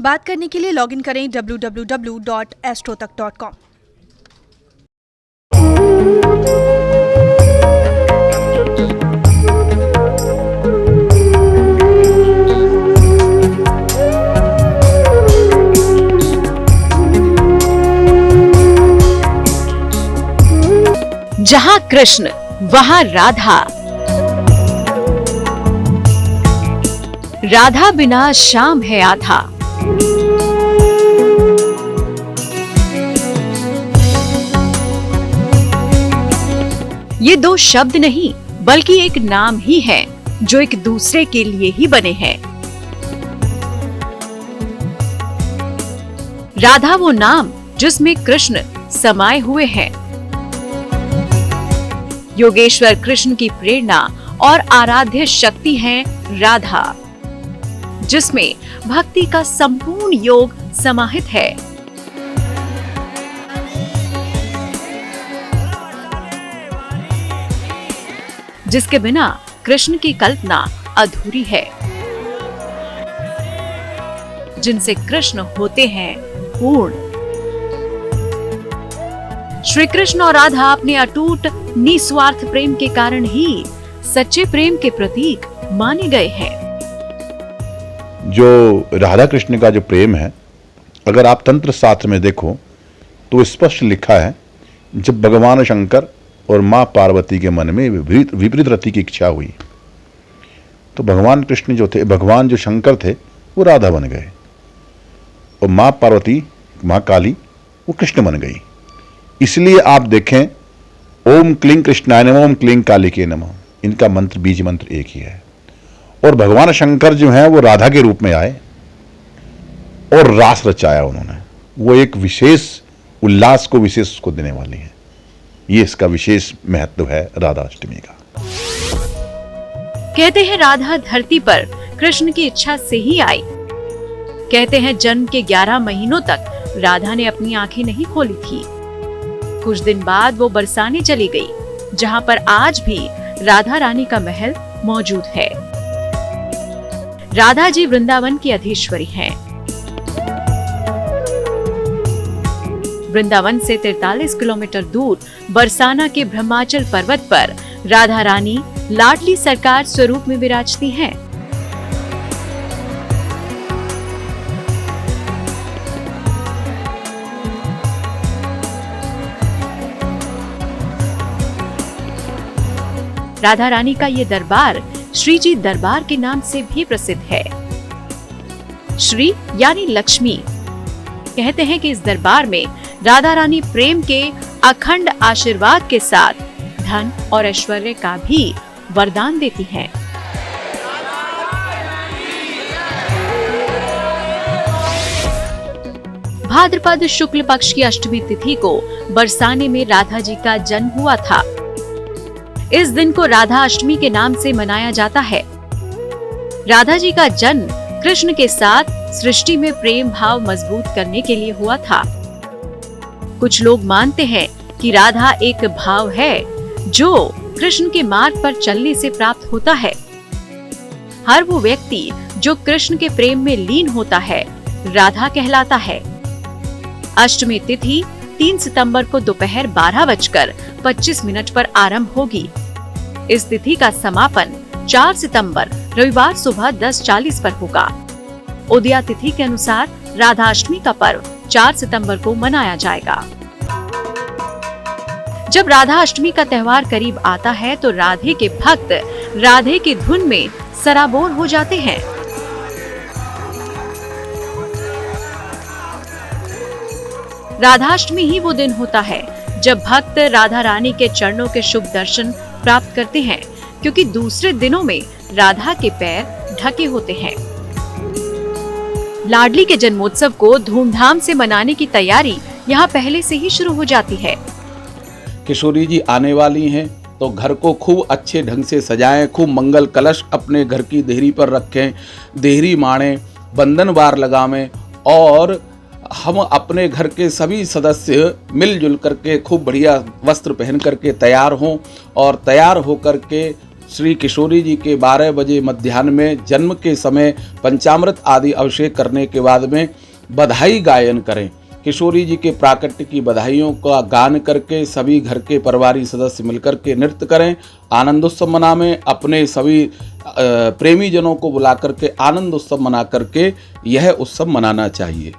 बात करने के लिए लॉगिन करें www.astrotak.com। जहां कृष्ण वहां राधा, राधा बिना शाम है आधा। ये दो शब्द नहीं बल्कि एक नाम ही है जो एक दूसरे के लिए ही बने हैं। राधा वो नाम जिसमें कृष्ण समाये हुए हैं। योगेश्वर कृष्ण की प्रेरणा और आराध्य शक्ति है राधा, जिसमें भक्ति का संपूर्ण योग समाहित है। जिसके बिना कृष्ण की कल्पना अधूरी है, जिनसे कृष्ण होते हैं पूर्ण। श्री कृष्ण और राधा अपने अटूट निस्वार्थ प्रेम के कारण ही सच्चे प्रेम के प्रतीक माने गए हैं। जो राधा कृष्ण का जो प्रेम है, अगर आप तंत्र शास्त्र में देखो तो स्पष्ट लिखा है, जब भगवान शंकर और माँ पार्वती के मन में विपरीत रति की इच्छा हुई तो भगवान कृष्ण जो थे, भगवान जो शंकर थे वो राधा बन गए और माँ पार्वती, माँ काली वो कृष्ण बन गई। इसलिए आप देखें, ओम क्लीं कृष्णाय नमः, ओम क्लीं कालिके नमः, इनका मंत्र, बीज मंत्र एक ही है। और भगवान शंकर जो हैं वो राधा के रूप में आए और रास रचाया उन्होंने। वो एक विशेष उल्लास को विशेष उसको देने वाली है। ये इसका विशेष महत्व है राधा अष्टमी का। कहते हैं राधा धरती पर कृष्ण की इच्छा से ही आई। कहते हैं जन्म के 11 महीनों तक राधा ने अपनी आंखें नहीं खोली थी। कुछ दिन बाद वो बरसाने चली गई, जहां पर आज भी राधा रानी का महल मौजूद है। राधा जी वृंदावन की अधीश्वरी हैं। वृंदावन से 43 किलोमीटर दूर बरसाना के ब्रह्माचल पर्वत पर राधा रानी लाडली सरकार स्वरूप में विराजती हैं। राधा रानी का ये दरबार श्री जी दरबार के नाम से भी प्रसिद्ध है। श्री यानी लक्ष्मी। कहते हैं कि इस दरबार में राधा रानी प्रेम के अखंड आशीर्वाद के साथ धन और ऐश्वर्य का भी वरदान देती हैं। भाद्रपद शुक्ल पक्ष की अष्टमी तिथि को बरसाने में राधा जी का जन्म हुआ था। इस दिन को राधा अष्टमी के नाम से मनाया जाता है। राधा जी का जन्म कृष्ण के साथ सृष्टि में प्रेम भाव मजबूत करने के लिए हुआ था। कुछ लोग मानते हैं कि राधा एक भाव है जो कृष्ण के मार्ग पर चलने से प्राप्त होता है। हर वो व्यक्ति जो कृष्ण के प्रेम में लीन होता है राधा कहलाता है। अष्टमी तिथि 3 सितंबर को दोपहर 12:25 पर आरंभ होगी। इस तिथि का समापन 4 सितंबर रविवार सुबह 10:40 पर होगा। उदया तिथि के अनुसार राधा अष्टमी का पर्व 4 सितंबर को मनाया जाएगा। जब राधा अष्टमी का त्योहार करीब आता है तो राधे के भक्त राधे की धुन में सराबोर हो जाते हैं। राधाष्टमी ही वो दिन होता है जब भक्त राधा रानी के चरणों के शुभ दर्शन प्राप्त करते हैं, क्योंकि दूसरे दिनों में राधा के पैर ढके होते हैं। लाडली के जन्मोत्सव को धूमधाम से मनाने की तैयारी यहाँ पहले से ही शुरू हो जाती है। किशोरी जी आने वाली हैं तो घर को खूब अच्छे ढंग से सजाएं, खूब मंगल कलश अपने घर की देहरी पर रखें, देहरी माणें, बंधन बार लगावें और हम अपने घर के सभी सदस्य मिलजुल करके खूब बढ़िया वस्त्र पहन करके तैयार हों और तैयार होकर के श्री किशोरी जी के 12 बजे मध्याह्न में जन्म के समय पंचामृत आदि अभिषेक करने के बाद में बधाई गायन करें। किशोरी जी के प्राकट्य की बधाइयों का गान करके सभी घर के परिवारी सदस्य मिलकर के नृत्य करें, आनंद उत्सव मनावें। अपने सभी प्रेमी जनों को बुला करके आनंद उत्सव मना करके यह उत्सव मनाना चाहिए।